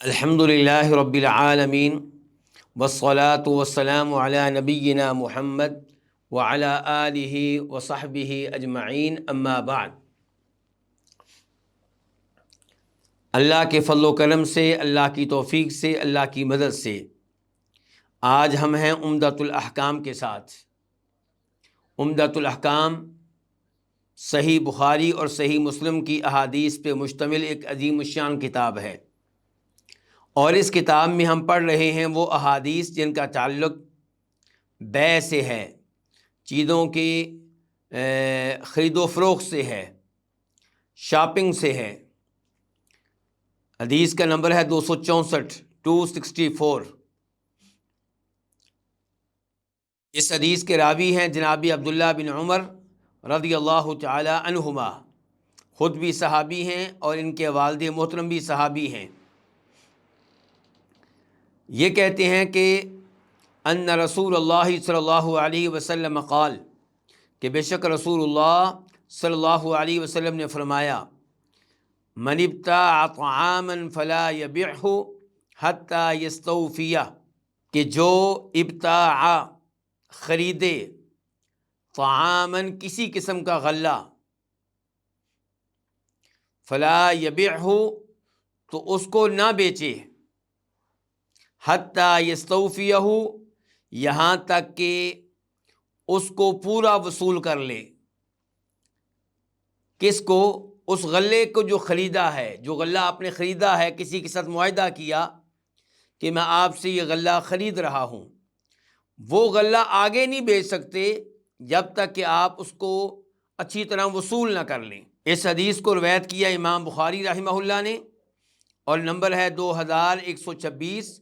الحمد للہ رب العالمین والصلاة والسلام علی نبینا محمد وعلی آلہ وصحبہ اجمعین اما بعد۔ اللہ کے فضل و کرم سے، اللہ کی توفیق سے، اللہ کی مدد سے آج ہم ہیں عمدۃ الاحکام کے ساتھ۔ عمدۃ الاحکام صحیح بخاری اور صحیح مسلم کی احادیث پہ مشتمل ایک عظیم الشان کتاب ہے، اور اس کتاب میں ہم پڑھ رہے ہیں وہ احادیث جن کا تعلق بیع سے ہے، چیزوں کی خرید و فروخت سے ہے، شاپنگ سے ہے۔ حدیث کا نمبر ہے 264 اس حدیث کے راوی ہیں جناب عبداللہ بن عمر رضی اللہ تعالی عنہما، خود بھی صحابی ہیں اور ان کے والد محترم بھی صحابی ہیں۔ یہ کہتے ہیں کہ ان رسول اللہ صلی اللہ علیہ وسلم قال، کہ بے شک رسول اللہ صلی اللہ علیہ وسلم نے فرمایا، من ابتاع طعاما فلا یبعہ حتی یستوفیہ، کہ جو ابتاع خریدے طعاما کسی قسم کا غلہ، فلا یبعہ تو اس کو نہ بیچے، حتی یستوفیہ یہاں تک کہ اس کو پورا وصول کر لے۔ کس کو؟ اس غلے کو جو خریدا ہے، جو غلہ آپ نے خریدا ہے، کسی کے ساتھ معاہدہ کیا کہ میں آپ سے یہ غلہ خرید رہا ہوں، وہ غلہ آگے نہیں بیچ سکتے جب تک کہ آپ اس کو اچھی طرح وصول نہ کر لیں۔ اس حدیث کو روایت کیا امام بخاری رحمہ اللہ نے، اور نمبر ہے 2126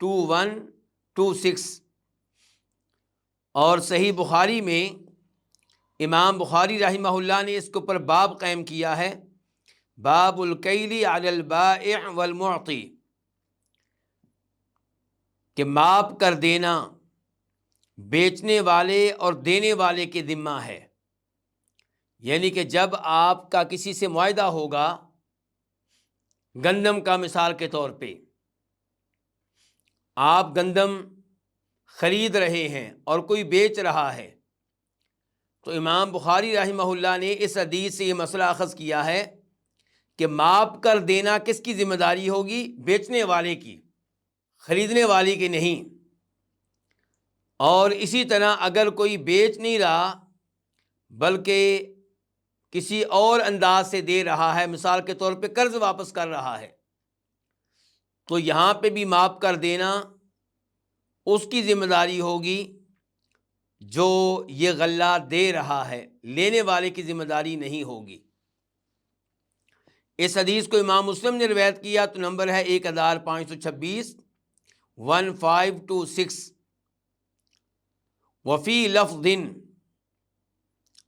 2126۔ اور صحیح بخاری میں امام بخاری رحمہ اللہ نے اس کے اوپر باب قائم کیا ہے، باب الکیل علی البائع والمعطی، کہ ماپ کر دینا بیچنے والے اور دینے والے کے ذمہ ہے۔ یعنی کہ جب آپ کا کسی سے معاہدہ ہوگا، گندم کا مثال کے طور پہ آپ گندم خرید رہے ہیں اور کوئی بیچ رہا ہے، تو امام بخاری رحمہ اللہ نے اس حدیث سے یہ مسئلہ اخذ کیا ہے کہ ماپ کر دینا کس کی ذمہ داری ہوگی؟ بیچنے والے کی، خریدنے والی کی نہیں۔ اور اسی طرح اگر کوئی بیچ نہیں رہا بلکہ کسی اور انداز سے دے رہا ہے، مثال کے طور پہ قرض واپس کر رہا ہے، تو یہاں پہ بھی ماپ کر دینا اس کی ذمہ داری ہوگی جو یہ غلہ دے رہا ہے، لینے والے کی ذمہ داری نہیں ہوگی۔ اس حدیث کو امام مسلم نے روایت کیا، تو نمبر ہے 1526 1526۔ وفی لفظ،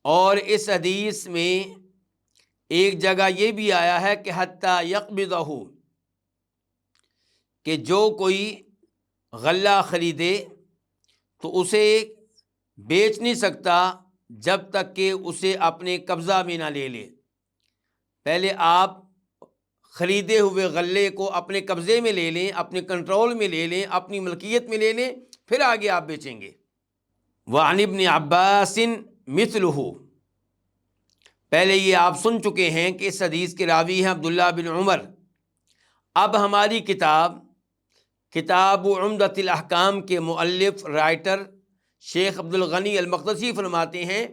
اور اس حدیث میں ایک جگہ یہ بھی آیا ہے کہ حتی یقبضہ، کہ جو کوئی غلہ خریدے تو اسے بیچ نہیں سکتا جب تک کہ اسے اپنے قبضہ میں نہ لے لے۔ پہلے آپ خریدے ہوئے غلے کو اپنے قبضے میں لے لیں، اپنے کنٹرول میں لے لیں، اپنی ملکیت میں لے لیں، پھر آگے آپ بیچیں گے۔ وعن ابن عباس مثلہ، پہلے یہ آپ سن چکے ہیں کہ اس حدیث کے راوی ہیں عبداللہ بن عمر۔ اب ہماری کتاب عمدۃ الاحکام کے مؤلف رائٹر شیخ عبد الغنی المقدسی فرماتے ہیں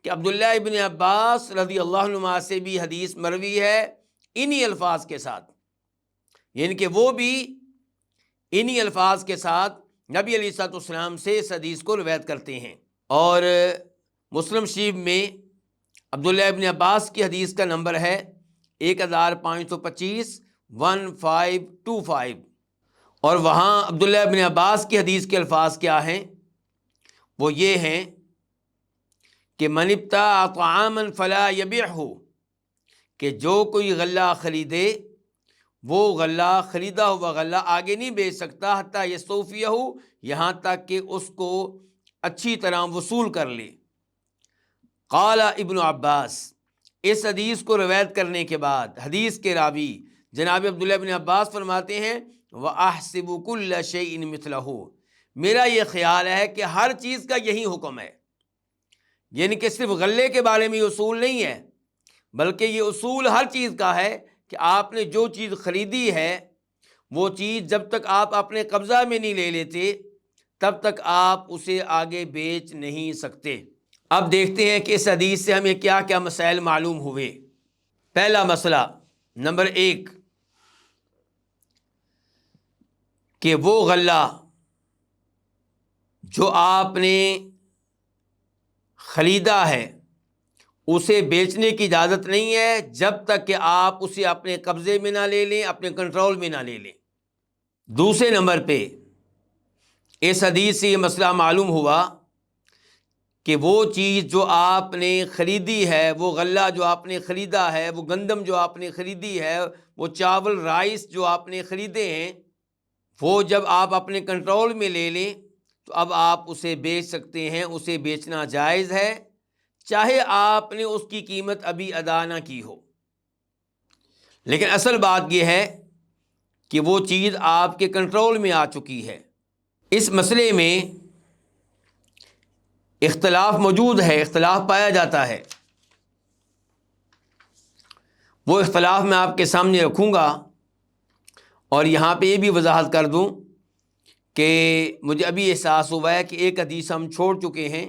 کہ عبداللہ ابن عباس رضی اللہ عنہما سے بھی حدیث مروی ہے انہی الفاظ کے ساتھ، یعنی کہ وہ بھی انہی الفاظ کے ساتھ نبی علیہ الصلوۃ والسلام سے اس حدیث کو روایت کرتے ہیں۔ اور مسلم شریف میں عبداللہ ابن عباس کی حدیث کا نمبر ہے 1525 1525، اور وہاں عبداللہ ابن عباس کی حدیث کے الفاظ کیا ہیں؟ وہ یہ ہیں کہ من ابتاع طعاما فلا یبعہ، کہ جو کوئی غلہ خریدے وہ غلہ، خریدا ہوا غلہ آگے نہیں بیچ سکتا حتی یستوفیہ، یہاں تک کہ اس کو اچھی طرح وصول کر لے۔ قال ابن عباس، اس حدیث کو روایت کرنے کے بعد حدیث کے راوی جناب عبداللہ بن عباس فرماتے ہیں وَأَحْسِبُ كُلَّ شَيْءٍ مِثْلَهُ، میرا یہ خیال ہے کہ ہر چیز کا یہی حکم ہے، یعنی کہ صرف غلے کے بارے میں یہ اصول نہیں ہے، بلکہ یہ اصول ہر چیز کا ہے کہ آپ نے جو چیز خریدی ہے وہ چیز جب تک آپ اپنے قبضہ میں نہیں لے لیتے تب تک آپ اسے آگے بیچ نہیں سکتے۔ اب دیکھتے ہیں کہ اس حدیث سے ہمیں کیا کیا مسائل معلوم ہوئے۔ پہلا مسئلہ نمبر 1 کہ وہ غلہ جو آپ نے خریدا ہے اسے بیچنے کی اجازت نہیں ہے جب تک کہ آپ اسے اپنے قبضے میں نہ لے لیں، اپنے کنٹرول میں نہ لے لیں۔ دوسرے نمبر پہ اس حدیث سے یہ مسئلہ معلوم ہوا کہ وہ چیز جو آپ نے خریدی ہے، وہ غلہ جو آپ نے خریدا ہے، وہ گندم جو آپ نے خریدی ہے، وہ چاول رائس جو آپ نے خریدے ہیں، وہ جب آپ اپنے کنٹرول میں لے لیں تو اب آپ اسے بیچ سکتے ہیں، اسے بیچنا جائز ہے، چاہے آپ نے اس کی قیمت ابھی ادا نہ کی ہو۔ لیکن اصل بات یہ ہے کہ وہ چیز آپ کے کنٹرول میں آ چکی ہے۔ اس مسئلے میں اختلاف موجود ہے، اختلاف پایا جاتا ہے، وہ اختلاف میں آپ کے سامنے رکھوں گا، اور یہاں پہ یہ بھی وضاحت کر دوں کہ مجھے ابھی احساس ہوا ہے کہ ایک حدیث ہم چھوڑ چکے ہیں،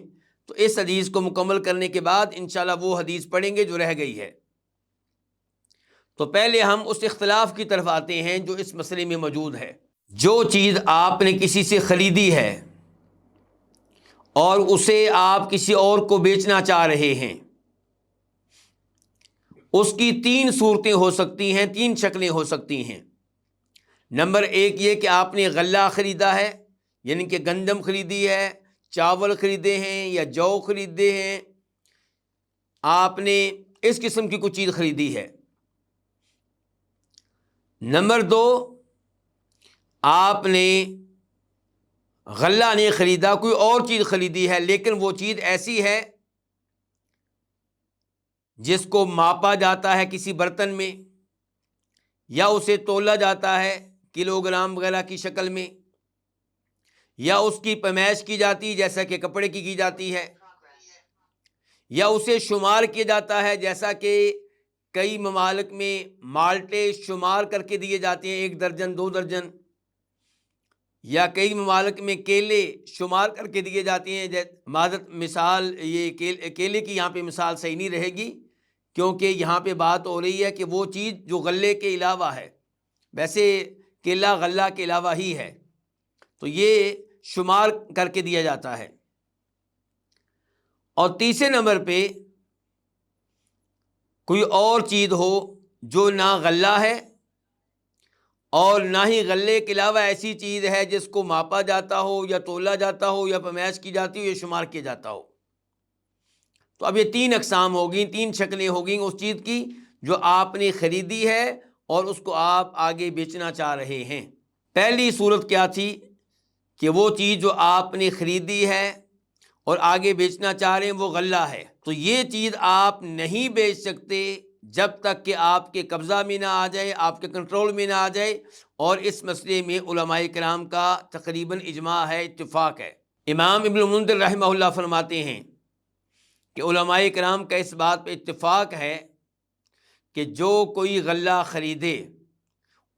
تو اس حدیث کو مکمل کرنے کے بعد انشاءاللہ وہ حدیث پڑھیں گے جو رہ گئی ہے۔ تو پہلے ہم اس اختلاف کی طرف آتے ہیں جو اس مسئلے میں موجود ہے۔ جو چیز آپ نے کسی سے خریدی ہے اور اسے آپ کسی اور کو بیچنا چاہ رہے ہیں، اس کی 3 صورتیں ہو سکتی ہیں، 3 شکلیں ہو سکتی ہیں۔ نمبر 1 یہ کہ آپ نے غلہ خریدا ہے، یعنی کہ گندم خریدی ہے، چاول خریدے ہیں یا جو خریدے ہیں، آپ نے اس قسم کی کوئی چیز خریدی ہے۔ نمبر 2 آپ نے غلہ نہیں خریدا، کوئی اور چیز خریدی ہے، لیکن وہ چیز ایسی ہے جس کو ماپا جاتا ہے کسی برتن میں، یا اسے تولا جاتا ہے کلو گرام وغیرہ کی شکل میں، یا اس کی پیمائش کی جاتی ہے جیسا کہ کپڑے کی جاتی ہے، یا اسے شمار کیا جاتا ہے جیسا کہ کئی ممالک میں مالٹے شمار کر کے دیے جاتے ہیں، 1 درجن 2 درجن، یا کئی ممالک میں کیلے شمار کر کے دیے جاتے ہیں۔ معذرت مثال یہ کیلے کی یہاں پہ مثال صحیح نہیں رہے گی، کیونکہ یہاں پہ بات ہو رہی ہے کہ وہ چیز جو غلے کے علاوہ ہے، ویسے کیلا غلہ کے علاوہ ہی ہے، تو یہ شمار کر کے دیا جاتا ہے۔ اور تیسرے نمبر پہ کوئی اور چیز ہو جو نہ غلہ ہے اور نہ ہی غلے کے علاوہ ایسی چیز ہے جس کو ماپا جاتا ہو یا تولا جاتا ہو یا پیمائش کی جاتی ہو یا شمار کیا جاتا ہو۔ تو اب یہ 3 اقسام ہوگی، 3 شکلیں ہوگی اس چیز کی جو آپ نے خریدی ہے اور اس کو آپ آگے بیچنا چاہ رہے ہیں۔ پہلی صورت کیا تھی کہ وہ چیز جو آپ نے خریدی ہے اور آگے بیچنا چاہ رہے ہیں وہ غلہ ہے، تو یہ چیز آپ نہیں بیچ سکتے جب تک کہ آپ کے قبضہ میں نہ آ جائے، آپ کے کنٹرول میں نہ آ جائے، اور اس مسئلے میں علماء کرام کا تقریباً اجماع ہے، اتفاق ہے۔ امام ابن المنذر رحمہ اللہ فرماتے ہیں کہ علماء کرام کا اس بات پہ اتفاق ہے کہ جو کوئی غلہ خریدے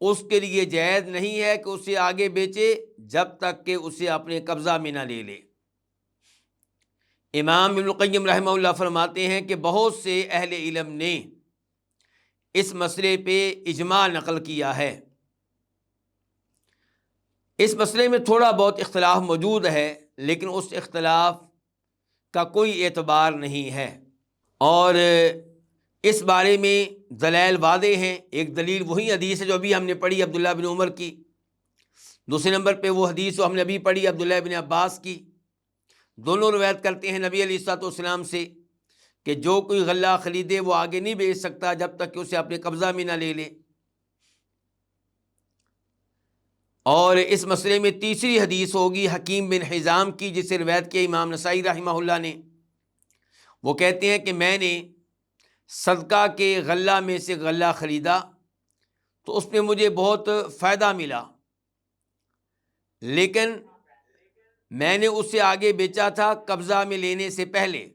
اس کے لیے جائز نہیں ہے کہ اسے آگے بیچے جب تک کہ اسے اپنے قبضہ میں نہ لے لے۔ امام ابن القیم رحمہ اللہ فرماتے ہیں کہ بہت سے اہل علم نے اس مسئلے پہ اجماع نقل کیا ہے۔ اس مسئلے میں تھوڑا بہت اختلاف موجود ہے، لیکن اس اختلاف کا کوئی اعتبار نہیں ہے، اور اس بارے میں دلائل واضح ہیں۔ ایک دلیل وہی حدیث ہے جو ابھی ہم نے پڑھی عبداللہ بن عمر کی، دوسرے نمبر پہ وہ حدیث جو ہم نے ابھی پڑھی عبداللہ بن عباس کی۔ دونوں روایت کرتے ہیں نبی علیہ الصلوۃ والسلام سے کہ جو کوئی غلہ خریدے وہ آگے نہیں بیچ سکتا جب تک کہ اسے اپنے قبضہ میں نہ لے لے۔ اور اس مسئلے میں تیسری حدیث ہوگی حکیم بن حزام کی، جسے روایت کیا امام نسائی رحمہ اللہ نے۔ وہ کہتے ہیں کہ میں نے صدقہ کے غلہ میں سے غلہ خریدا تو اس میں مجھے بہت فائدہ ملا، لیکن میں نے اس سے آگے بیچا تھا قبضہ میں لینے سے پہلے،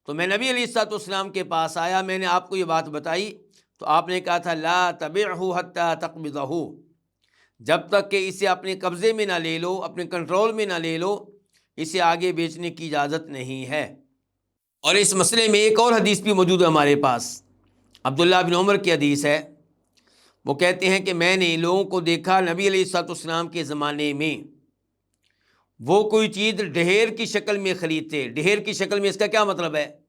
تو میں نبی علیہ الصلوۃ والسلام کے پاس آیا، میں نے آپ کو یہ بات بتائی، تو آپ نے کہا تھا لا تبعہ حتی تقبضہ، جب تک کہ اسے اپنے قبضے میں نہ لے لو، اپنے کنٹرول میں نہ لے لو، اسے آگے بیچنے کی اجازت نہیں ہے۔ اور اس مسئلے میں ایک اور حدیث بھی موجود ہے ہمارے پاس، عبداللہ بن عمر کی حدیث ہے۔ وہ کہتے ہیں کہ میں نے لوگوں کو دیکھا نبی علیہ الصلوۃ والسلام کے زمانے میں، وہ کوئی چیز ڈھیر کی شکل میں خریدتے۔ ڈھیر کی شکل میں اس کا کیا مطلب ہے؟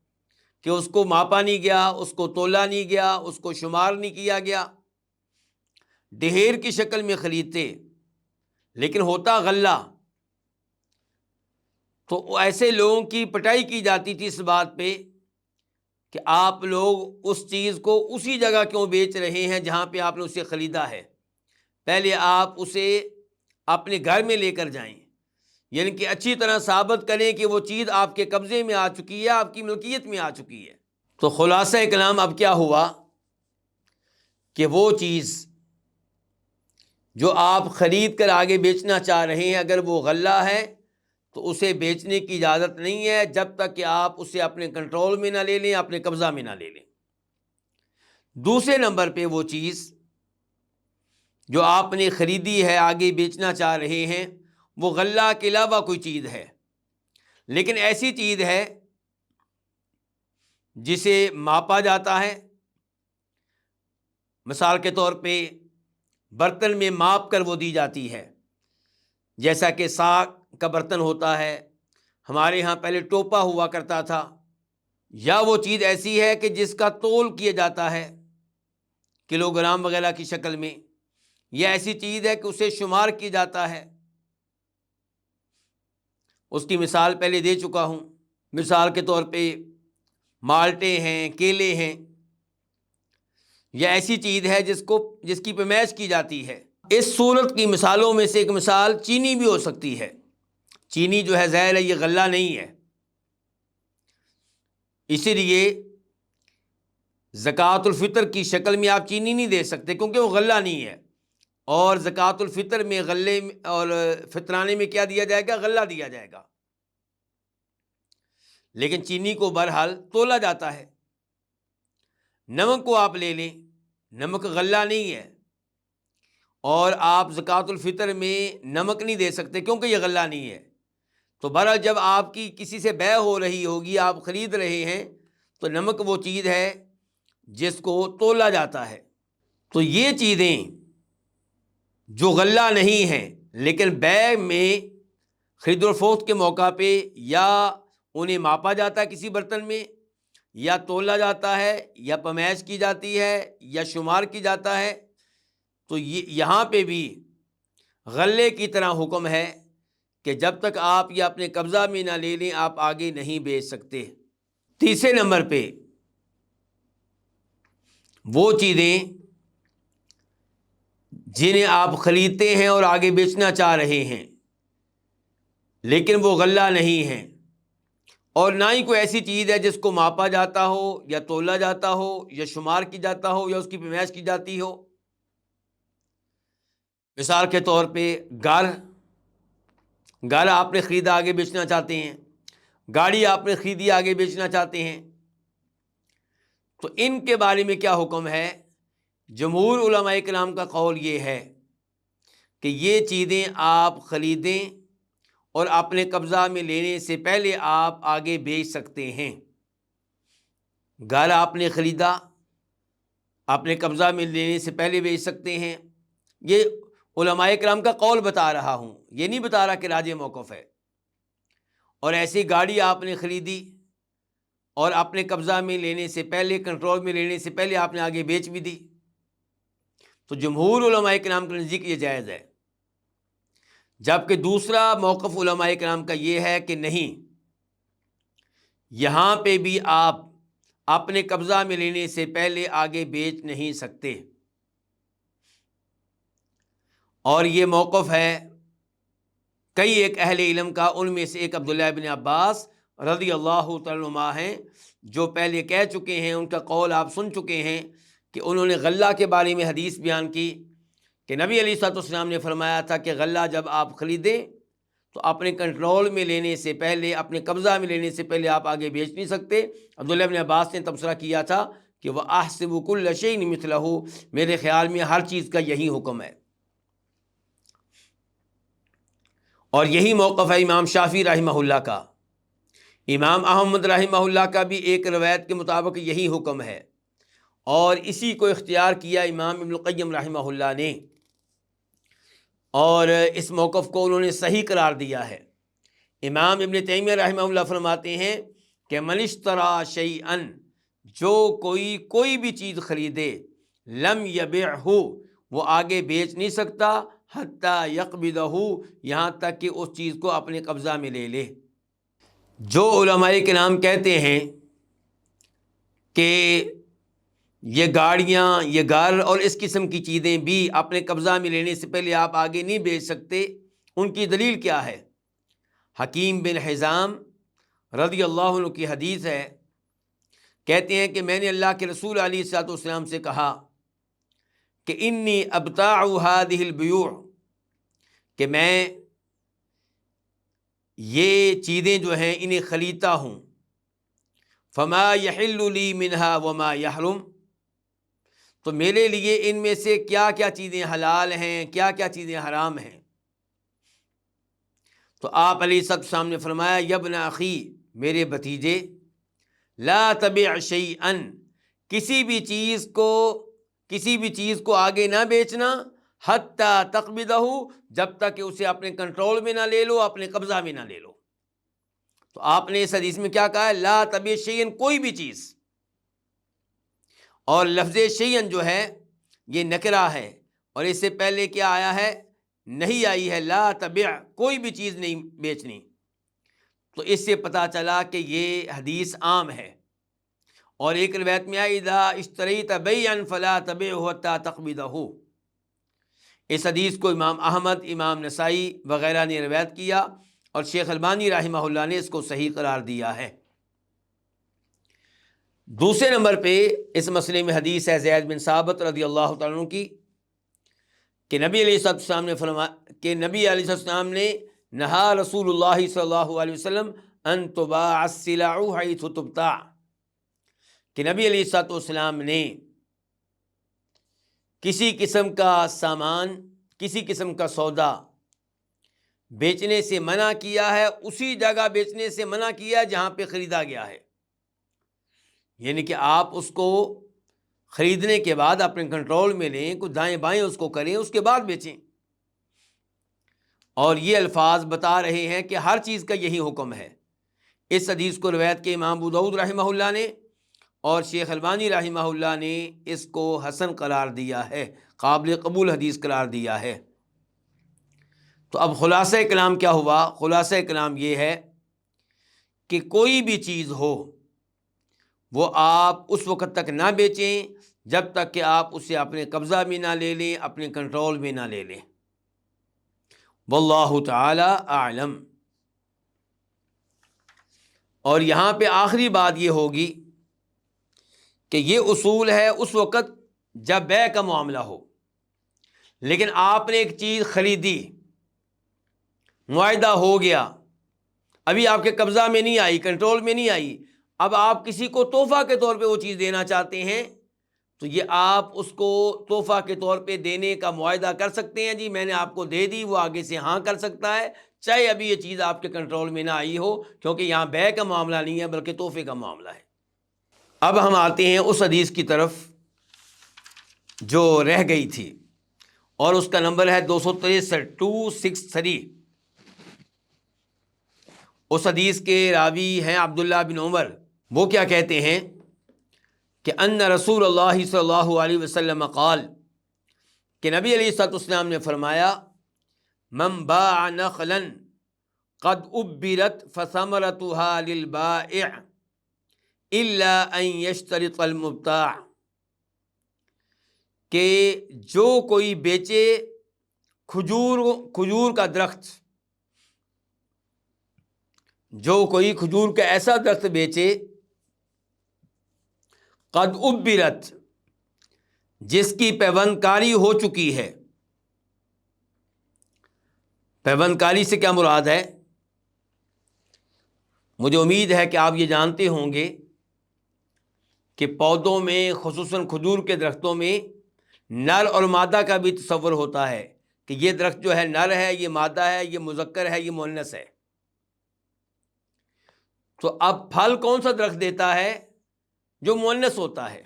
کہ اس کو ماپا نہیں گیا، اس کو تولا نہیں گیا، اس کو شمار نہیں کیا گیا، ڈھیر کی شکل میں خریدتے، لیکن ہوتا غلہ۔ تو ایسے لوگوں کی پٹائی کی جاتی تھی اس بات پہ کہ آپ لوگ اس چیز کو اسی جگہ کیوں بیچ رہے ہیں جہاں پہ آپ نے اسے خریدا ہے، پہلے آپ اسے اپنے گھر میں لے کر جائیں، یعنی کہ اچھی طرح ثابت کریں کہ وہ چیز آپ کے قبضے میں آ چکی ہے، آپ کی ملکیت میں آ چکی ہے۔ تو خلاصہ کلام اب کیا ہوا کہ وہ چیز جو آپ خرید کر آگے بیچنا چاہ رہے ہیں، اگر وہ غلہ ہے تو اسے بیچنے کی اجازت نہیں ہے جب تک کہ آپ اسے اپنے کنٹرول میں نہ لے لیں، اپنے قبضہ میں نہ لے لیں۔ دوسرے نمبر پہ وہ چیز جو آپ نے خریدی ہے، آگے بیچنا چاہ رہے ہیں، وہ غلہ کے علاوہ کوئی چیز ہے، لیکن ایسی چیز ہے جسے ماپا جاتا ہے۔ مثال کے طور پہ برتن میں ماپ کر وہ دی جاتی ہے، جیسا کہ ساگ کا برتن ہوتا ہے، ہمارے ہاں پہلے ٹوپا ہوا کرتا تھا، یا وہ چیز ایسی ہے کہ جس کا تول کیا جاتا ہے کلو گرام وغیرہ کی شکل میں، یا ایسی چیز ہے کہ اسے شمار کیا جاتا ہے۔ اس کی مثال پہلے دے چکا ہوں، مثال کے طور پہ مالٹے ہیں، کیلے ہیں، یا ایسی چیز ہے جس کی پیمائش کی جاتی ہے۔ اس صورت کی مثالوں میں سے ایک مثال چینی بھی ہو سکتی ہے۔ چینی جو ہے ظاہر ہے یہ غلہ نہیں ہے، اسی لیے زکوٰۃ الفطر کی شکل میں آپ چینی نہیں دے سکتے کیونکہ وہ غلہ نہیں ہے، اور زکوٰۃ الفطر میں غلے اور فطرانے میں کیا دیا جائے گا؟ غلہ دیا جائے گا۔ لیکن چینی کو بہرحال تولا جاتا ہے۔ نمک کو آپ لے لیں، نمک غلہ نہیں ہے، اور آپ زکوٰۃ الفطر میں نمک نہیں دے سکتے کیونکہ یہ غلہ نہیں ہے۔ تو بہرحال جب آپ کی کسی سے بیع ہو رہی ہوگی، آپ خرید رہے ہیں، تو نمک وہ چیز ہے جس کو تولا جاتا ہے۔ تو یہ چیزیں جو غلہ نہیں ہیں لیکن بیع میں خرید و فروخت کے موقع پہ یا انہیں ماپا جاتا ہے کسی برتن میں، یا تولا جاتا ہے، یا پیمائش کی جاتی ہے، یا شمار کی جاتا ہے، تو یہاں پہ بھی غلے کی طرح حکم ہے کہ جب تک آپ یہ اپنے قبضہ میں نہ لے لیں آپ آگے نہیں بیچ سکتے۔ تیسرے نمبر پہ وہ چیزیں جنہیں آپ خریدتے ہیں اور آگے بیچنا چاہ رہے ہیں لیکن وہ غلہ نہیں ہیں، اور نہ ہی کوئی ایسی چیز ہے جس کو ماپا جاتا ہو، یا تولا جاتا ہو، یا شمار کی جاتا ہو، یا اس کی پیمائش کی جاتی ہو۔ مثال کے طور پہ گھر آپ نے خریدا آگے بیچنا چاہتے ہیں، گاڑی آپ نے خریدی آگے بیچنا چاہتے ہیں، تو ان کے بارے میں کیا حکم ہے؟ جمہور علماء کرام کا قول یہ ہے کہ یہ چیزیں آپ خریدیں اور اپنے قبضہ میں لینے سے پہلے آپ آگے بیچ سکتے ہیں۔ گھر آپ نے خریدا، اپنے قبضہ میں لینے سے پہلے بیچ سکتے ہیں۔ یہ علماء کرام کا قول بتا رہا ہوں، یہ نہیں بتا رہا کہ راجح موقف ہے۔ اور ایسی گاڑی آپ نے خریدی اور اپنے قبضہ میں لینے سے پہلے، کنٹرول میں لینے سے پہلے آپ نے آگے بیچ بھی دی، تو جمہور علماء کرام کے نزدیک یہ جائز ہے۔ جبکہ دوسرا موقف علماء کرام کا یہ ہے کہ نہیں، یہاں پہ بھی آپ اپنے قبضہ میں لینے سے پہلے آگے بیچ نہیں سکتے، اور یہ موقف ہے کئی ایک اہل علم کا، ان میں سے ایک عبداللہ بن عباس رضی اللہ تعالیٰ عنہما ہیں، جو پہلے کہہ چکے ہیں، ان کا قول آپ سن چکے ہیں کہ انہوں نے غلہ کے بارے میں حدیث بیان کی کہ نبی علیہ الصلوۃ والسلام نے فرمایا تھا کہ غلہ جب آپ خریدیں تو اپنے کنٹرول میں لینے سے پہلے، اپنے قبضہ میں لینے سے پہلے آپ آگے بیچ نہیں سکتے۔ عبداللہ بن عباس نے تبصرہ کیا تھا کہ وہ احسب کل شیء مثلہ، میرے خیال میں ہر چیز کا یہی حکم ہے۔ اور یہی موقف ہے امام شافعی رحمہ اللہ کا۔ امام احمد رحمہ اللہ کا بھی ایک روایت کے مطابق یہی حکم ہے، اور اسی کو اختیار کیا امام ابن القیم رحمہ اللہ نے، اور اس موقف کو انہوں نے صحیح قرار دیا ہے۔ امام ابن تیمیہ رحمہ اللہ فرماتے ہیں کہ من اشتری شیئا، جو کوئی بھی چیز خریدے، لم یبعہ، وہ آگے بیچ نہیں سکتا، حتی یقبضہ، یہاں تک کہ اس چیز کو اپنے قبضہ میں لے لے۔ جو علماء کرام کہتے ہیں کہ یہ گاڑیاں، یہ گھر اور اس قسم کی چیزیں بھی اپنے قبضہ میں لینے سے پہلے آپ آگے نہیں بیچ سکتے، ان کی دلیل کیا ہے؟ حکیم بن حزام رضی اللہ عنہ کی حدیث ہے، کہتے ہیں کہ میں نے اللہ کے رسول علیہ الصلوۃ والسلام سے کہا کہ انی ابتاع هذه البیوع، کہ میں یہ چیزیں جو ہیں انہیں خریدتا ہوں، فما یحل لی منہا وما یحرم، تو میرے لیے ان میں سے کیا کیا چیزیں حلال ہیں، کیا کیا چیزیں حرام ہیں۔ تو آپ علیہ السلام نے فرمایا، یبن اخی، میرے بھتیجے، لا تبع شیئا، کسی بھی چیز کو آگے نہ بیچنا، حتی تقبضہ، جب تک کہ اسے اپنے کنٹرول میں نہ لے لو، اپنے قبضہ میں نہ لے لو۔ تو آپ نے اس حدیث میں کیا کہا ہے؟ لا تبع شیئا، کوئی بھی چیز، اور لفظ شیئا جو ہے یہ نکرہ ہے، اور اس سے پہلے کیا آیا ہے؟ نہیں آئی ہے، لا تبع، کوئی بھی چیز نہیں بیچنی۔ تو اس سے پتہ چلا کہ یہ حدیث عام ہے۔ اور ایک روایت میں آئی، اذا اشتریت بیعا فلا تبعہ حتی تقبضہ، اس حدیث کو امام احمد، امام نسائی وغیرہ نے روایت کیا، اور شیخ البانی رحمہ اللہ نے اس کو صحیح قرار دیا ہے۔ دوسرے نمبر پہ اس مسئلے میں حدیث ہے زید بن ثابت رضی اللہ تعالیٰ عنہ کی، کہ نبی علیہ السلام نے فرمایا کہ نبی علیہ السلام نے نہا رسول اللہ صلی اللہ علیہ وسلم ان تباع السلع حیث تبتاع، کہ نبی علیہ السلام نے کسی قسم کا سامان، کسی قسم کا سودا بیچنے سے منع کیا ہے، اسی جگہ بیچنے سے منع کیا ہے جہاں پہ خریدا گیا ہے، یعنی کہ آپ اس کو خریدنے کے بعد اپنے کنٹرول میں لیں، کچھ دائیں بائیں اس کو کریں، اس کے بعد بیچیں۔ اور یہ الفاظ بتا رہے ہیں کہ ہر چیز کا یہی حکم ہے۔ اس حدیث کو روایت کے امام ابو داؤد رحمہ اللہ نے اور شیخ البانی رحمہ اللہ نے اس کو حسن قرار دیا ہے، قابل قبول حدیث قرار دیا ہے۔ تو اب خلاصہ کلام کیا ہوا؟ خلاصہ کلام یہ ہے کہ کوئی بھی چیز ہو وہ آپ اس وقت تک نہ بیچیں جب تک کہ آپ اسے اپنے قبضہ میں نہ لے لیں، اپنے کنٹرول میں نہ لے لیں۔ واللہ تعالی اعلم۔ اور یہاں پہ آخری بات یہ ہوگی کہ یہ اصول ہے اس وقت جب بیع کا معاملہ ہو، لیکن آپ نے ایک چیز خریدی، معاہدہ ہو گیا، ابھی آپ کے قبضہ میں نہیں آئی، کنٹرول میں نہیں آئی، اب آپ کسی کو تحفہ کے طور پہ وہ چیز دینا چاہتے ہیں، تو یہ آپ اس کو تحفہ کے طور پہ دینے کا معاہدہ کر سکتے ہیں، جی میں نے آپ کو دے دی، وہ آگے سے ہاں کر سکتا ہے، چاہے ابھی یہ چیز آپ کے کنٹرول میں نہ آئی ہو، کیونکہ یہاں بیع کا معاملہ نہیں ہے بلکہ تحفے کا معاملہ ہے۔ اب ہم آتے ہیں اس حدیث کی طرف جو رہ گئی تھی، اور اس کا نمبر ہے 263 263۔ اس حدیث کے راوی ہیں عبداللہ بن عمر۔ وہ کیا کہتے ہیں کہ ان رسول اللہ صلی اللہ علیہ وسلم قال، کہ نبی علیہ الصلوۃ والسلام نے فرمایا، من باع نخلا قد ابرت فثمرتها للبائع الا ان یشترط المبتاع، کہ جو کوئی بیچے کھجور کا درخت، جو کوئی کھجور کا ایسا درخت بیچے، قد ابرت، جس کی پیوند کاری ہو چکی ہے۔ پیوند کاری سے کیا مراد ہے؟ مجھے امید ہے کہ آپ یہ جانتے ہوں گے کہ پودوں میں، خصوصاً کھجور کے درختوں میں نر اور مادہ کا بھی تصور ہوتا ہے کہ یہ درخت جو ہے نر ہے، یہ مادہ ہے، یہ مذکر ہے، یہ مؤنث ہے۔ تو اب پھل کون سا درخت دیتا ہے؟ جو مؤنث ہوتا ہے۔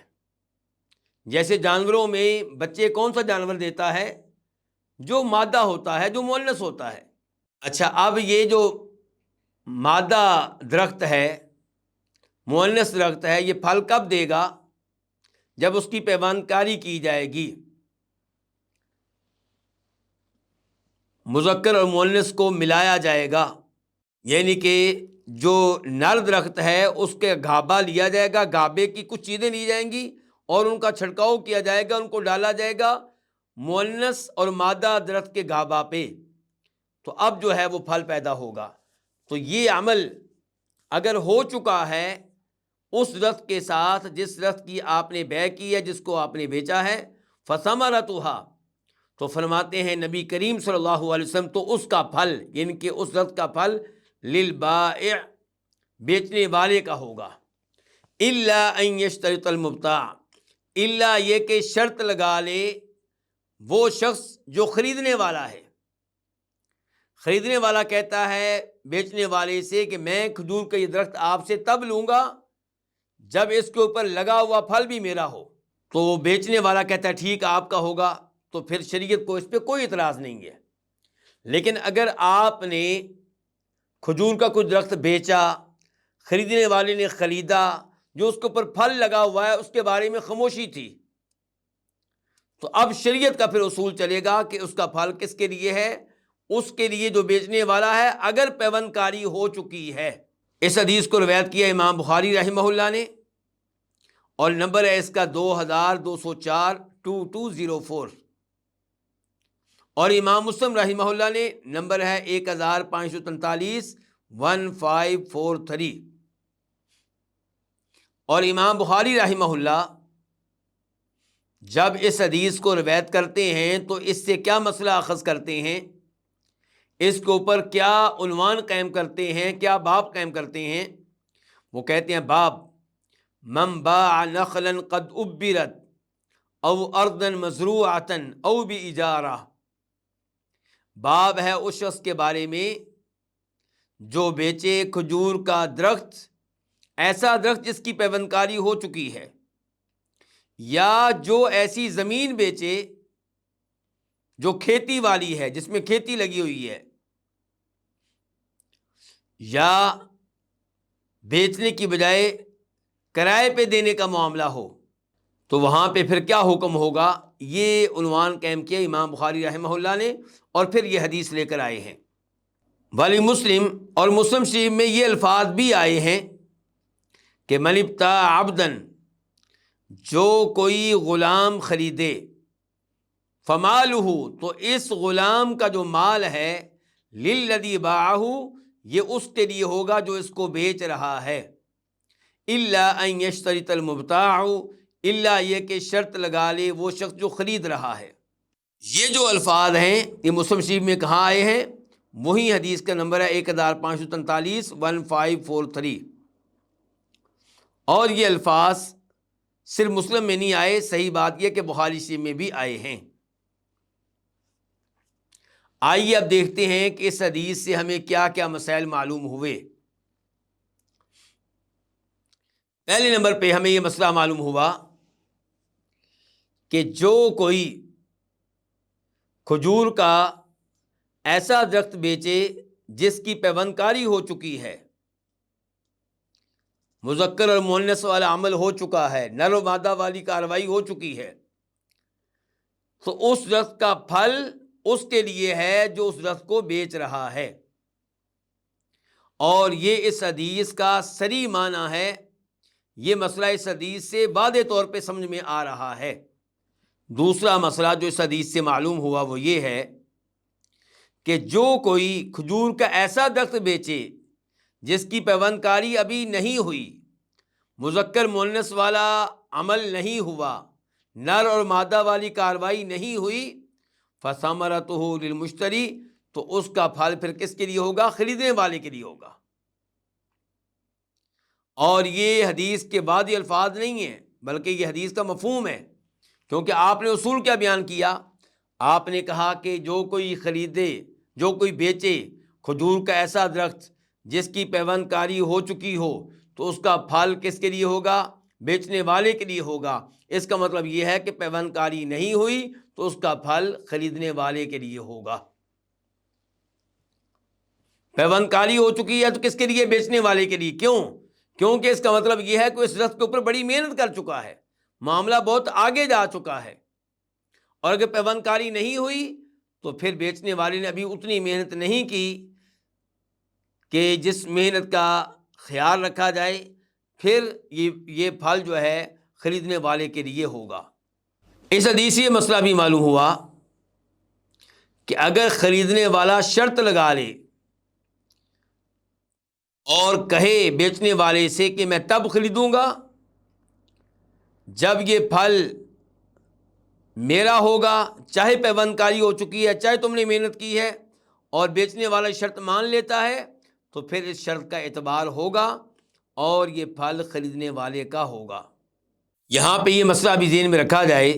جیسے جانوروں میں بچے کون سا جانور دیتا ہے؟ جو مادہ ہوتا ہے، جو مؤنث ہوتا ہے۔ اچھا، اب یہ جو مادہ درخت ہے، مؤنث درخت ہے، یہ پھل کب دے گا؟ جب اس کی پیوند کاری کی جائے گی، مذکر اور مؤنث کو ملایا جائے گا، یعنی کہ جو نر درخت ہے اس کے گھابا لیا جائے گا، گھابے کی کچھ چیزیں لی جائیں گی اور ان کا چھڑکاؤ کیا جائے گا، ان کو ڈالا جائے گا مؤنث اور مادہ درخت کے گھابا پہ، تو اب جو ہے وہ پھل پیدا ہوگا۔ تو یہ عمل اگر ہو چکا ہے اس درخت کے ساتھ جس درخت کی آپ نے بیع کی ہے، جس کو آپ نے بیچا ہے، فثمرتها، تو فرماتے ہیں نبی کریم صلی اللہ علیہ وسلم، تو اس کا پھل، یعنی کہ اس درخت کا پھل للبائع، بیچنے والے کا ہوگا، الا ان یشترط المبتاع، الا یہ کہ شرط لگا لے وہ شخص جو خریدنے والا ہے۔ خریدنے والا کہتا ہے بیچنے والے سے کہ میں کھجور کا یہ درخت آپ سے تب لوں گا جب اس کے اوپر لگا ہوا پھل بھی میرا ہو۔ تو وہ بیچنے والا کہتا ہے ٹھیک آپ کا ہوگا، تو پھر شریعت کو اس پہ کوئی اعتراض نہیں ہے۔ لیکن اگر آپ نے کھجور کا کوئی درخت بیچا، خریدنے والے نے خریدا، جو اس کے اوپر پھل لگا ہوا ہے اس کے بارے میں خاموشی تھی، تو اب شریعت کا پھر اصول چلے گا کہ اس کا پھل کس کے لیے ہے؟ اس کے لیے جو بیچنے والا ہے، اگر پیوند کاری ہو چکی ہے۔ اس حدیث کو روایت کیا امام بخاری رحمہ اللہ نے، اور نمبر ہے اس کا 2204 2204، اور امام مسلم رحمہ اللہ نے نمبر ہے 1543 1543، اور امام بخاری رحمہ اللہ جب اس حدیث کو روایت کرتے ہیں تو اس سے کیا مسئلہ اخذ کرتے ہیں، اس کے اوپر کیا عنوان قائم کرتے ہیں، کیا باب قائم کرتے ہیں؟ وہ کہتے ہیں باب من باع نخلا قد ابرت او ارضا مزروعتا او باجارہ، باب ہے اس شخص کے بارے میں جو بیچے کھجور کا درخت، ایسا درخت جس کی پیوند کاری ہو چکی ہے، یا جو ایسی زمین بیچے جو کھیتی والی ہے، جس میں کھیتی لگی ہوئی ہے، یا بیچنے کی بجائے کرائے پہ دینے کا معاملہ ہو، تو وہاں پہ پھر کیا حکم ہوگا؟ یہ عنوان قائم کیا امام بخاری رحمہ اللہ نے، اور پھر یہ حدیث لے کر آئے ہیں۔ ولی مسلم، اور مسلم شریف میں یہ الفاظ بھی آئے ہیں کہ من ابتاع عبدن، جو کوئی غلام خریدے، فمالہ، تو اس غلام کا جو مال ہے، للذی باعہ، یہ اس کے لیے ہوگا جو اس کو بیچ رہا ہے، الا ان یشترط المبتاع، الا یہ کہ شرط لگا لے وہ شخص جو خرید رہا ہے۔ یہ جو الفاظ ہیں یہ مسلم شریف میں کہاں آئے ہیں؟ وہی حدیث کا نمبر ہے 1543 1543، اور یہ الفاظ صرف مسلم میں نہیں آئے، صحیح بات یہ کہ بخاری شریف میں بھی آئے ہیں۔ آئیے اب دیکھتے ہیں کہ اس حدیث سے ہمیں کیا کیا مسائل معلوم ہوئے۔ پہلے نمبر پہ ہمیں یہ مسئلہ معلوم ہوا کہ جو کوئی کھجور کا ایسا درخت بیچے جس کی پیوند کاری ہو چکی ہے، مذکر اور مؤنث والا عمل ہو چکا ہے، نر و مادہ والی کارروائی ہو چکی ہے، تو اس درخت کا پھل اس کے لیے ہے جو اس درخت کو بیچ رہا ہے، اور یہ اس حدیث کا صریح معنی ہے، یہ مسئلہ اس حدیث سے واضح طور پہ سمجھ میں آ رہا ہے۔ دوسرا مسئلہ جو اس حدیث سے معلوم ہوا وہ یہ ہے کہ جو کوئی کھجور کا ایسا درخت بیچے جس کی پیوند کاری ابھی نہیں ہوئی، مذکر مؤنث والا عمل نہیں ہوا، نر اور مادہ والی کاروائی نہیں ہوئی، فثمرتہ للمشتری، تو اس کا پھل پھر کس کے لیے ہوگا؟ خریدنے والے کے لیے ہوگا۔ اور یہ حدیث کے بعد یہ الفاظ نہیں ہیں، بلکہ یہ حدیث کا مفہوم ہے، کیونکہ آپ نے اصول کیا بیان کیا؟ آپ نے کہا کہ جو کوئی خریدے، جو کوئی بیچے کھجور کا ایسا درخت جس کی پیوند کاری ہو چکی ہو، تو اس کا پھل کس کے لیے ہوگا؟ بیچنے والے کے لیے ہوگا۔ اس کا مطلب یہ ہے کہ پیوند کاری نہیں ہوئی تو اس کا پھل خریدنے والے کے لیے ہوگا۔ پیوند کاری ہو چکی ہے تو کس کے لیے؟ بیچنے والے کے لیے۔ کیوں؟ کیونکہ اس کا مطلب یہ ہے کہ اس درخت کے اوپر بڑی محنت کر چکا ہے، معاملہ بہت آگے جا چکا ہے، اور اگر پیوند کاری نہیں ہوئی تو پھر بیچنے والے نے ابھی اتنی محنت نہیں کی کہ جس محنت کا خیال رکھا جائے، پھر یہ پھل جو ہے خریدنے والے کے لیے ہوگا۔ اس حدیث سے یہ مسئلہ بھی معلوم ہوا کہ اگر خریدنے والا شرط لگا لے اور کہے بیچنے والے سے کہ میں تب خریدوں گا جب یہ پھل میرا ہوگا، چاہے پیوند کاری ہو چکی ہے، چاہے تم نے محنت کی ہے، اور بیچنے والا شرط مان لیتا ہے، تو پھر اس شرط کا اعتبار ہوگا اور یہ پھل خریدنے والے کا ہوگا۔ یہاں پہ یہ مسئلہ بھی ذہن میں رکھا جائے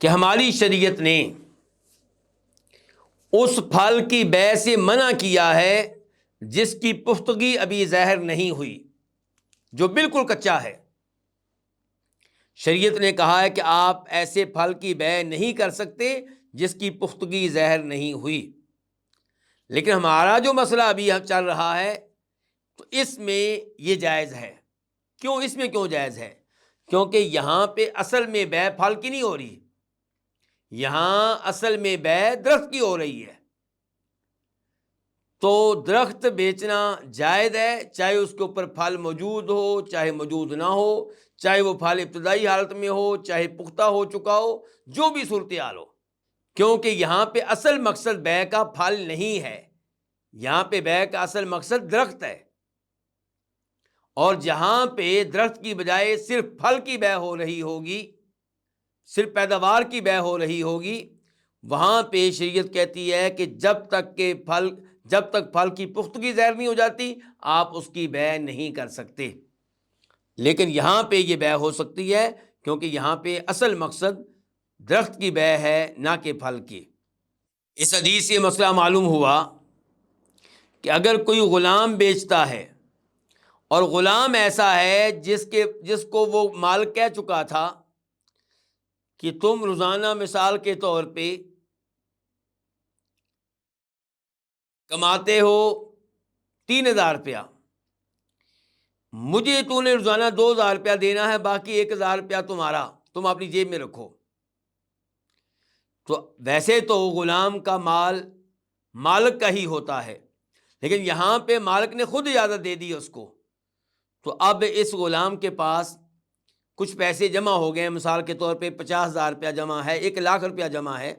کہ ہماری شریعت نے اس پھل کی بیع سے منع کیا ہے جس کی پختگی ابھی ظاہر نہیں ہوئی، جو بالکل کچا ہے۔ شریعت نے کہا ہے کہ آپ ایسے پھل کی بیع نہیں کر سکتے جس کی پختگی ظاہر نہیں ہوئی۔ لیکن ہمارا جو مسئلہ ابھی چل رہا ہے تو اس میں یہ جائز ہے۔ کیوں؟ اس میں کیوں جائز ہے؟ کیونکہ یہاں پہ اصل میں بیع پھل کی نہیں ہو رہی، یہاں اصل میں بیع درخت کی ہو رہی ہے۔ تو درخت بیچنا جائز ہے، چاہے اس کے اوپر پھل موجود ہو چاہے موجود نہ ہو، چاہے وہ پھل ابتدائی حالت میں ہو چاہے پختہ ہو چکا ہو، جو بھی صورتحال ہو، کیونکہ یہاں پہ اصل مقصد بیع کا پھل نہیں ہے، یہاں پہ بیع کا اصل مقصد درخت ہے۔ اور جہاں پہ درخت کی بجائے صرف پھل کی بیع ہو رہی ہوگی، صرف پیداوار کی بیع ہو رہی ہوگی، وہاں پہ شریعت کہتی ہے کہ جب تک پھل کی پختگی ظاہر نہیں ہو جاتی آپ اس کی بیع نہیں کر سکتے۔ لیکن یہاں پہ یہ بیع ہو سکتی ہے کیونکہ یہاں پہ اصل مقصد درخت کی بیع ہے، نہ کہ پھل کی۔ اس حدیث سے مسئلہ معلوم ہوا کہ اگر کوئی غلام بیچتا ہے اور غلام ایسا ہے جس کو وہ مالک کہہ چکا تھا کہ تم روزانہ مثال کے طور پہ کماتے ہو 3000 روپیہ، مجھے تو نے روزانہ 2000 روپیہ دینا ہے، باقی 1000 روپیہ تمہارا، تم اپنی جیب میں رکھو۔ تو ویسے تو غلام کا مال مالک کا ہی ہوتا ہے، لیکن یہاں پہ مالک نے خود اجازت دے دی اس کو، تو اب اس غلام کے پاس کچھ پیسے جمع ہو گئے، مثال کے طور پہ 50,000 روپیہ جمع ہے، 1,00,000 روپیہ جمع ہے۔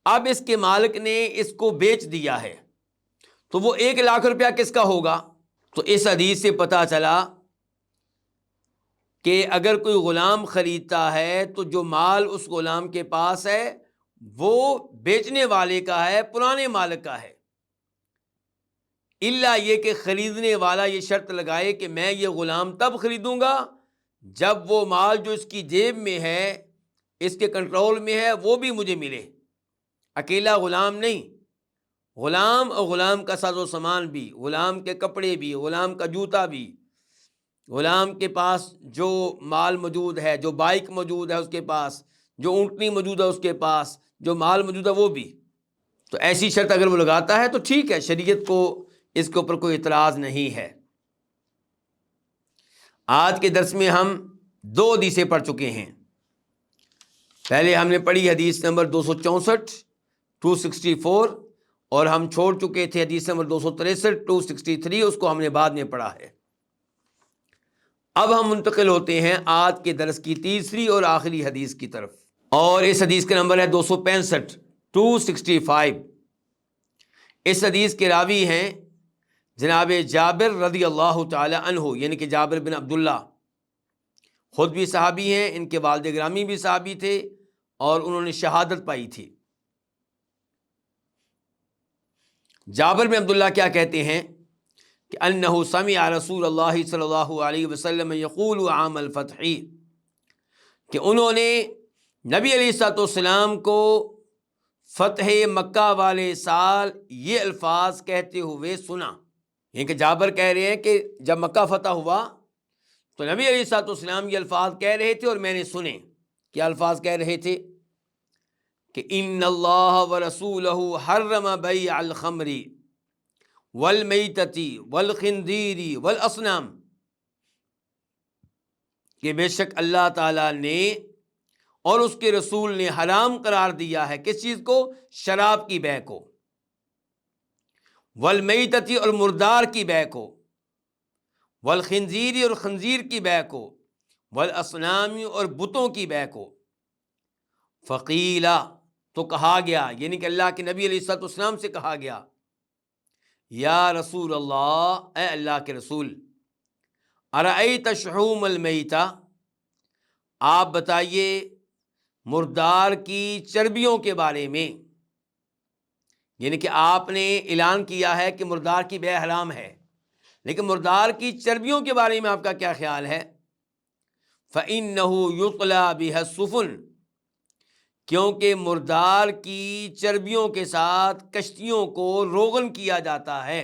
اب اس کے مالک نے اس کو بیچ دیا ہے، تو وہ 1,00,000 روپیہ کس کا ہوگا؟ تو اس حدیث سے پتہ چلا کہ اگر کوئی غلام خریدتا ہے تو جو مال اس غلام کے پاس ہے وہ بیچنے والے کا ہے، پرانے مالک کا ہے، الا یہ کہ خریدنے والا یہ شرط لگائے کہ میں یہ غلام تب خریدوں گا جب وہ مال جو اس کی جیب میں ہے، اس کے کنٹرول میں ہے، وہ بھی مجھے ملے، اکیلا غلام نہیں، غلام اور غلام کا ساز و سامان بھی، غلام کے کپڑے بھی، غلام کا جوتا بھی، غلام کے پاس جو مال موجود ہے، جو بائک موجود ہے اس کے پاس، جو اونٹنی موجود ہے اس کے پاس، جو مال موجود ہے وہ بھی۔ تو ایسی شرط اگر وہ لگاتا ہے تو ٹھیک ہے، شریعت کو اس کے اوپر کوئی اعتراض نہیں ہے۔ آج کے درس میں ہم 2 حدیثیں پڑھ چکے ہیں۔ پہلے ہم نے پڑھی حدیث نمبر 264 264، اور ہم چھوڑ چکے تھے حدیث نمبر 263 263، اس کو ہم نے بعد میں پڑھا ہے۔ اب ہم منتقل ہوتے ہیں آج کے درس کی تیسری اور آخری حدیث کی طرف، اور اس حدیث کا نمبر ہے 265 265۔ اس حدیث کے راوی ہیں جناب جابر رضی اللہ تعالی عنہ، یعنی کہ جابر بن عبداللہ، خود بھی صحابی ہیں، ان کے والد گرامی بھی صحابی تھے اور انہوں نے شہادت پائی تھی۔ جابر بن عبداللہ کیا کہتے ہیں کہ انہ سمع رسول اللہ صلی اللہ علیہ وسلم یقول عام الفتح، کہ انہوں نے نبی علیہ الصلوۃ والسلام کو فتح مکہ والے سال یہ الفاظ کہتے ہوئے سنا۔ یعنی کہ جابر کہہ رہے ہیں کہ جب مکہ فتح ہوا تو نبی علیہ الصلوۃ والسلام یہ الفاظ کہہ رہے تھے اور میں نے سنے۔ کیا الفاظ کہہ رہے تھے؟ کہ ان اللہ ورسولہ حرم بیع الخمر والمیتۃ والخنزیر والاصنام، کہ بے شک اللہ تعالیٰ نے اور اس کے رسول نے حرام قرار دیا ہے کس چیز کو؟ شراب کی بیع کو، والمیتۃ اور مردار کی بیع کو، والخنزیر اور خنزیر کی بیع کو، والاصنام اور بتوں کی بیع کو۔ فقیلا، تو کہا گیا، یعنی کہ اللہ کے نبی علیہ الصلوۃ والسلام سے کہا گیا، یا رسول اللہ، اے اللہ کے رسول، ارأیت شحوم المیتہ، آپ بتائیے مردار کی چربیوں کے بارے میں۔ یعنی کہ آپ نے اعلان کیا ہے کہ مردار کی بیع حرام ہے، لیکن مردار کی چربیوں کے بارے میں آپ کا کیا خیال ہے؟ فَإِنَّهُ يُطْلَى بِهَا السُّفُنُ، کیونکہ مردار کی چربیوں کے ساتھ کشتیوں کو روغن کیا جاتا ہے۔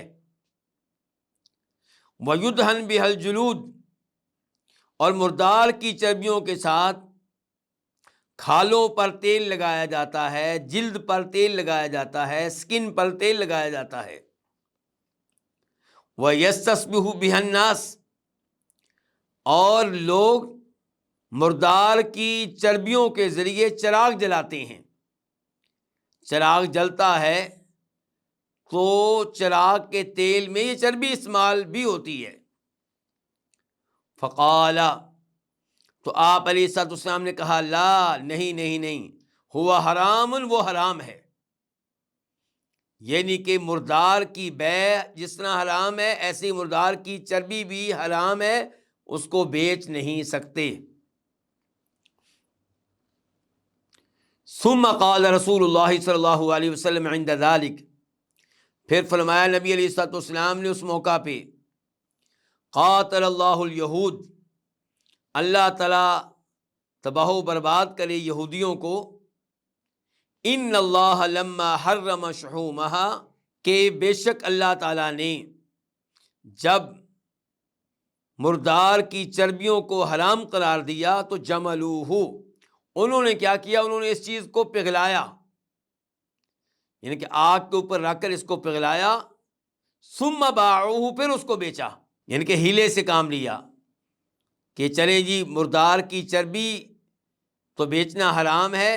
وَيُدْهَنْ بِهَا الْجُلُودُ، اور مردار کی چربیوں کے ساتھ کھالوں پر تیل لگایا جاتا ہے، جلد پر تیل لگایا جاتا ہے، سکن پر تیل لگایا جاتا ہے۔ وَيَسْتَصْبِحُ بِهَا النَّاسُ، اور لوگ مردار کی چربیوں کے ذریعے چراغ جلاتے ہیں۔ چراغ جلتا ہے تو چراغ کے تیل میں یہ چربی استعمال بھی ہوتی ہے۔ فقال، تو آپ علیہ الصلوۃ والسلام نے کہا، لا، نہیں نہیں نہیں، ہوا حرام، وہ حرام ہے۔ یعنی کہ مردار کی بیع جس طرح حرام ہے، ایسی مردار کی چربی بھی حرام ہے، اس کو بیچ نہیں سکتے۔ ثم قال رسول اللہ صلی اللہ علیہ وسلم عند ذلك، پھر فرمایا نبی علیہ الصلوۃ والسلام نے اس موقع پہ، قاتل اللہ الیہود، اللہ تعالیٰ تباہ و برباد کرے یہودیوں کو، ان اللہ لما حرم شحومہا، کہ بے شک اللہ تعالیٰ نے جب مردار کی چربیوں کو حرام قرار دیا تو جملوہ، انہوں نے کیا کیا؟ انہوں نے اس چیز کو پگھلایا، یعنی کہ آگ کے اوپر رکھ کر اس کو پگھلایا، ثم باعوہ، پھر اس کو بیچا، یعنی کہ ہیلے سے کام لیا کہ چلے جی مردار کی چربی تو بیچنا حرام ہے،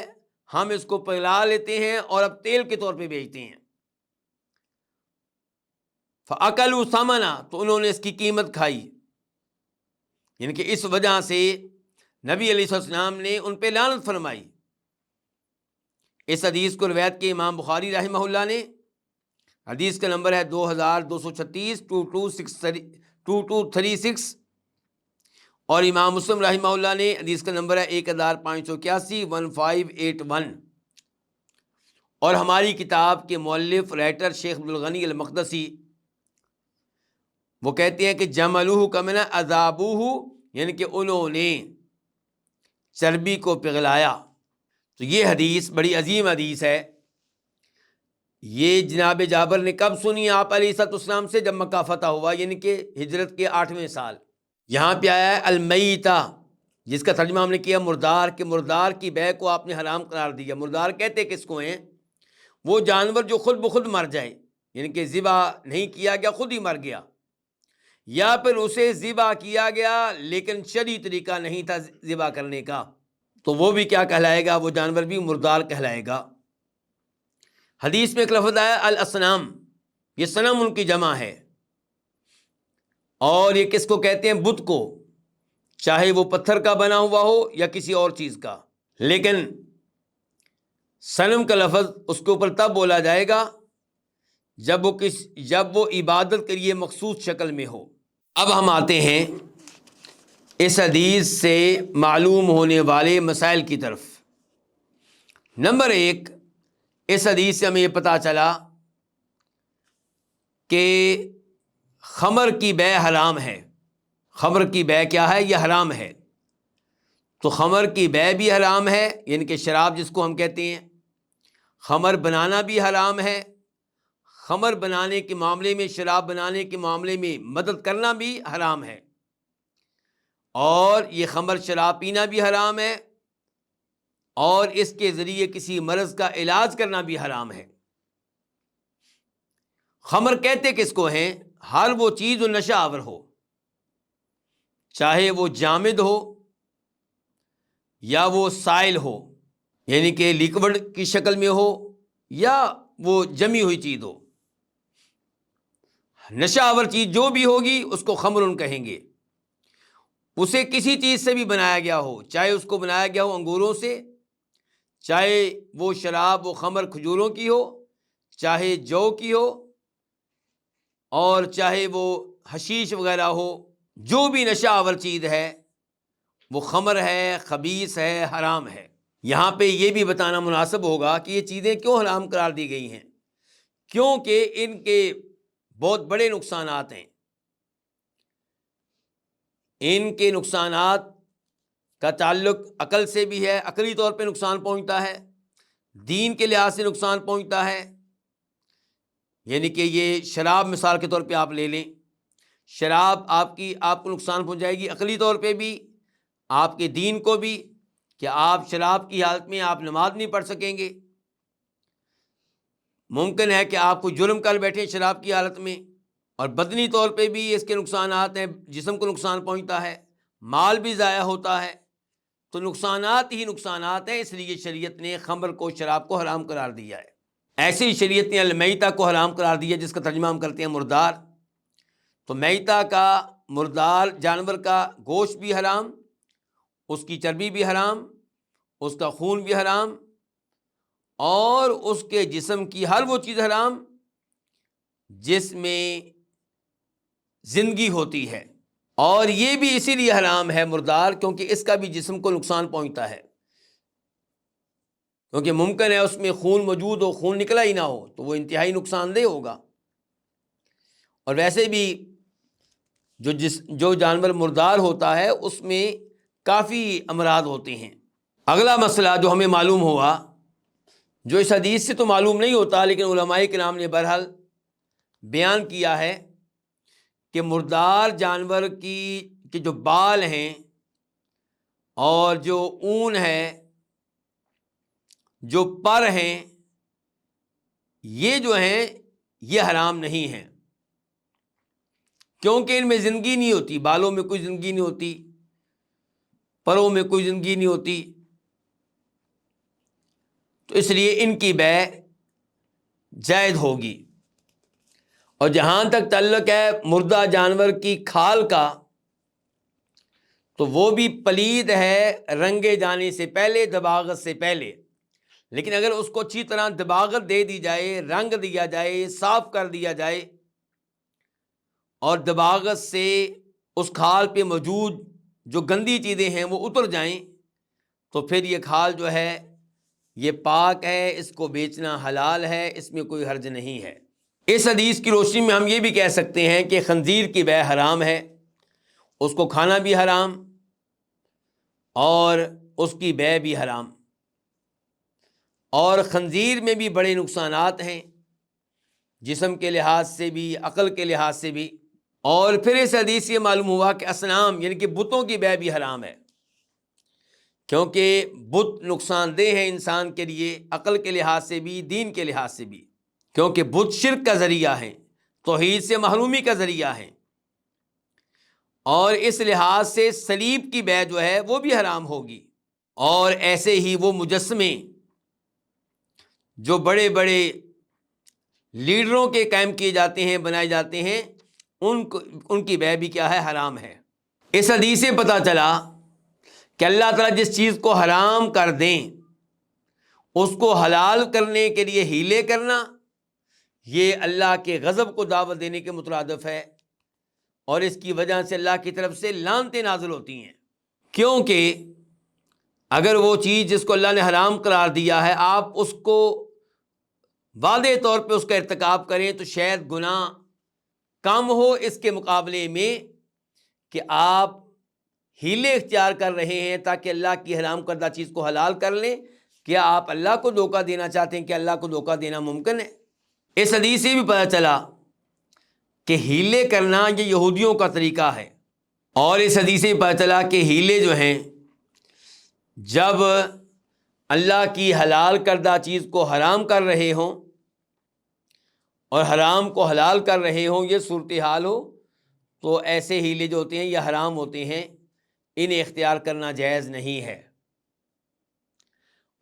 ہم اس کو پگھلا لیتے ہیں اور اب تیل کے طور پہ بیچتے ہیں۔ فَأَكَلُوا ثَمَنًا، تو انہوں نے اس کی قیمت کھائی، یعنی کہ اس وجہ سے نبی علیہ السلام نے ان پہ لعنت فرمائی۔ اس حدیث کو روایت کی امام بخاری رحمہ اللہ نے، حدیث کا نمبر ہے 2236 2236، اور امام مسلم رحمہ اللہ نے حدیث کا نمبر ہے 1581 1581، اور ہماری کتاب کے مؤلف رائٹر شیخ عبدالغنی المقدسی وہ کہتے ہیں کہ جملوہ کا معنی اذابوہ، یعنی کہ انہوں نے چربی کو پگھلایا۔ تو یہ حدیث بڑی عظیم حدیث ہے۔ یہ جناب جابر نے کب سنی آپ علیہ الصلوۃ والسلام سے؟ جب مکہ فتح ہوا، یعنی کہ ہجرت کے 8ویں سال۔ یہاں پہ آیا ہے المیتہ، جس کا ترجمہ ہم نے کیا مردار، کہ مردار کی بیع کو آپ نے حرام قرار دیا۔ مردار کہتے کس کو ہیں؟ وہ جانور جو خود بخود مر جائے، یعنی کہ ذبح نہیں کیا گیا، خود ہی مر گیا، یا پھر اسے ذبح کیا گیا لیکن شرعی طریقہ نہیں تھا ذبح کرنے کا، تو وہ بھی کیا کہلائے گا؟ وہ جانور بھی مردار کہلائے گا۔ حدیث میں ایک لفظ آیا الاصنام، یہ صنم ان کی جمع ہے، اور یہ کس کو کہتے ہیں؟ بت کو، چاہے وہ پتھر کا بنا ہوا ہو یا کسی اور چیز کا، لیکن صنم کا لفظ اس کے اوپر تب بولا جائے گا جب وہ عبادت کے لیے مخصوص شکل میں ہو۔ اب ہم آتے ہیں اس حدیث سے معلوم ہونے والے مسائل کی طرف۔ نمبر 1، اس حدیث سے ہمیں یہ پتہ چلا کہ خمر کی بیع حرام ہے۔ خمر کی بیع کیا ہے؟ یہ حرام ہے۔ تو خمر کی بیع بھی حرام ہے، یعنی کہ شراب جس کو ہم کہتے ہیں۔ خمر بنانا بھی حرام ہے۔ خمر بنانے کے معاملے میں، شراب بنانے کے معاملے میں مدد کرنا بھی حرام ہے۔ اور یہ خمر شراب پینا بھی حرام ہے، اور اس کے ذریعے کسی مرض کا علاج کرنا بھی حرام ہے۔ خمر کہتے کس کو ہیں؟ ہر وہ چیز جو نشہ آور ہو، چاہے وہ جامد ہو یا وہ سائل ہو، یعنی کہ لیکوڈ کی شکل میں ہو یا وہ جمی ہوئی چیز ہو۔ نشہ آور چیز جو بھی ہوگی اس کو خمرن کہیں گے۔ اسے کسی چیز سے بھی بنایا گیا ہو، چاہے اس کو بنایا گیا ہو انگوروں سے، چاہے وہ شراب و خمر کھجوروں کی ہو، چاہے جو کی ہو، اور چاہے وہ حشیش وغیرہ ہو، جو بھی نشہ آور چیز ہے وہ خمر ہے، خبیث ہے، حرام ہے۔ یہاں پہ یہ بھی بتانا مناسب ہوگا کہ یہ چیزیں کیوں حرام قرار دی گئی ہیں، کیونکہ ان کے بہت بڑے نقصانات ہیں۔ ان کے نقصانات کا تعلق عقل سے بھی ہے، عقلی طور پہ نقصان پہنچتا ہے، دین کے لحاظ سے نقصان پہنچتا ہے۔ یعنی کہ یہ شراب مثال کے طور پہ آپ لے لیں، شراب آپ کو نقصان پہنچائے گی عقلی طور پہ بھی، آپ کے دین کو بھی، کہ آپ شراب کی حالت میں آپ نماز نہیں پڑھ سکیں گے۔ ممکن ہے کہ آپ کو جرم کر بیٹھیں شراب کی حالت میں، اور بدنی طور پہ بھی اس کے نقصانات ہیں، جسم کو نقصان پہنچتا ہے، مال بھی ضائع ہوتا ہے۔ تو نقصانات ہی نقصانات ہیں، اس لیے شریعت نے خمر کو، شراب کو حرام قرار دیا ہے۔ ایسے ہی شریعت نے المیتہ کو حرام قرار دیا، جس کا ترجمہ ہم کرتے ہیں مردار۔ تو میتہ کا، مردار جانور کا گوشت بھی حرام، اس کی چربی بھی حرام، اس کا خون بھی حرام، اور اس کے جسم کی ہر وہ چیز حرام جس میں زندگی ہوتی ہے۔ اور یہ بھی اسی لیے حرام ہے مردار، کیونکہ اس کا بھی جسم کو نقصان پہنچتا ہے، کیونکہ ممکن ہے اس میں خون موجود ہو، خون نکلا ہی نہ ہو، تو وہ انتہائی نقصان دہ ہوگا۔ اور ویسے بھی جو جانور مردار ہوتا ہے اس میں کافی امراض ہوتے ہیں۔ اگلا مسئلہ جو ہمیں معلوم ہوا، جو اس حدیث سے تو معلوم نہیں ہوتا، لیکن علماء کرام نے بہرحال بیان کیا ہے کہ مردار جانور کے جو بال ہیں اور جو اون ہے، جو پر ہیں، یہ جو ہیں یہ حرام نہیں ہیں، کیونکہ ان میں زندگی نہیں ہوتی، بالوں میں کوئی زندگی نہیں ہوتی، پروں میں کوئی زندگی نہیں ہوتی، تو اس لیے ان کی بیع جائز ہوگی۔ اور جہاں تک تعلق ہے مردہ جانور کی کھال کا، تو وہ بھی پلید ہے رنگے جانے سے پہلے، دباغت سے پہلے۔ لیکن اگر اس کو اچھی طرح دباغت دے دی جائے، رنگ دیا جائے، صاف کر دیا جائے، اور دباغت سے اس کھال پہ موجود جو گندی چیزیں ہیں وہ اتر جائیں، تو پھر یہ کھال جو ہے یہ پاک ہے، اس کو بیچنا حلال ہے، اس میں کوئی حرج نہیں ہے۔ اس حدیث کی روشنی میں ہم یہ بھی کہہ سکتے ہیں کہ خنزیر کی بیع حرام ہے، اس کو کھانا بھی حرام اور اس کی بیع بھی حرام۔ اور خنزیر میں بھی بڑے نقصانات ہیں، جسم کے لحاظ سے بھی، عقل کے لحاظ سے بھی۔ اور پھر اس حدیث سے معلوم ہوا کہ اصنام یعنی کہ بتوں کی بیع بھی حرام ہے، کیونکہ بت نقصان دہ ہیں انسان کے لیے، عقل کے لحاظ سے بھی، دین کے لحاظ سے بھی، کیونکہ بت شرک کا ذریعہ ہیں، توحید سے محرومی کا ذریعہ ہیں۔ اور اس لحاظ سے صلیب کی بیع جو ہے وہ بھی حرام ہوگی۔ اور ایسے ہی وہ مجسمے جو بڑے بڑے لیڈروں کے قائم کیے جاتے ہیں، بنائے جاتے ہیں، ان کی بیع بھی کیا ہے؟ حرام ہے۔ اس حدیث سے پتہ چلا کہ اللہ تعالیٰ جس چیز کو حرام کر دیں اس کو حلال کرنے کے لیے ہیلے کرنا، یہ اللہ کے غضب کو دعوت دینے کے مترادف ہے، اور اس کی وجہ سے اللہ کی طرف سے لعنتیں نازل ہوتی ہیں، کیونکہ اگر وہ چیز جس کو اللہ نے حرام قرار دیا ہے آپ اس کو واضح طور پہ اس کا ارتکاب کریں تو شاید گناہ کم ہو اس کے مقابلے میں کہ آپ ہیلے اختیار کر رہے ہیں تاکہ اللہ کی حرام کردہ چیز کو حلال کر لیں۔ کیا آپ اللہ کو دھوکہ دینا چاہتے ہیں کہ اللہ کو دھوکہ دینا ممکن ہے؟ اس حدیث سے بھی پتہ چلا کہ ہیلے کرنا یہ یہودیوں کا طریقہ ہے، اور اس حدیث سے بھی پتہ چلا کہ ہیلے جو ہیں جب اللہ کی حلال کردہ چیز کو حرام کر رہے ہوں اور حرام کو حلال کر رہے ہوں، یہ صورتحال ہو تو ایسے ہیلے جو ہوتے ہیں یہ حرام ہوتے ہیں، انہیں اختیار کرنا جائز نہیں ہے۔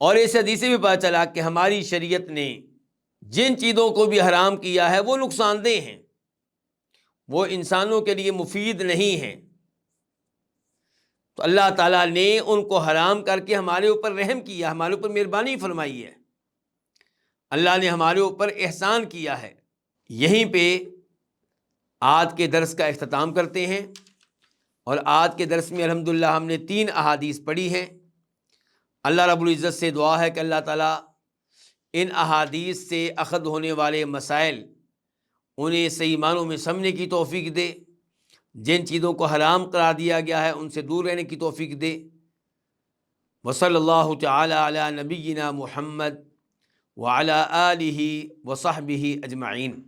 اور اس حدیث سے بھی پتہ چلا کہ ہماری شریعت نے جن چیزوں کو بھی حرام کیا ہے وہ نقصان دہ ہیں، وہ انسانوں کے لیے مفید نہیں ہیں، تو اللہ تعالیٰ نے ان کو حرام کر کے ہمارے اوپر رحم کیا، ہمارے اوپر مہربانی فرمائی ہے، اللہ نے ہمارے اوپر احسان کیا ہے۔ یہیں پہ آج کے درس کا اختتام کرتے ہیں، اور آج کے درس میں الحمدللہ ہم نے 3 احادیث پڑھی ہیں۔ اللہ رب العزت سے دعا ہے کہ اللہ تعالیٰ ان احادیث سے اخذ ہونے والے مسائل انہیں صحیح معنوں میں سمجھنے کی توفیق دے، جن چیزوں کو حرام قرار دیا گیا ہے ان سے دور رہنے کی توفیق دے۔ وصلی اللہ تعالی علی نبینا محمد وعلی آلہ وصحبہ اجمعین۔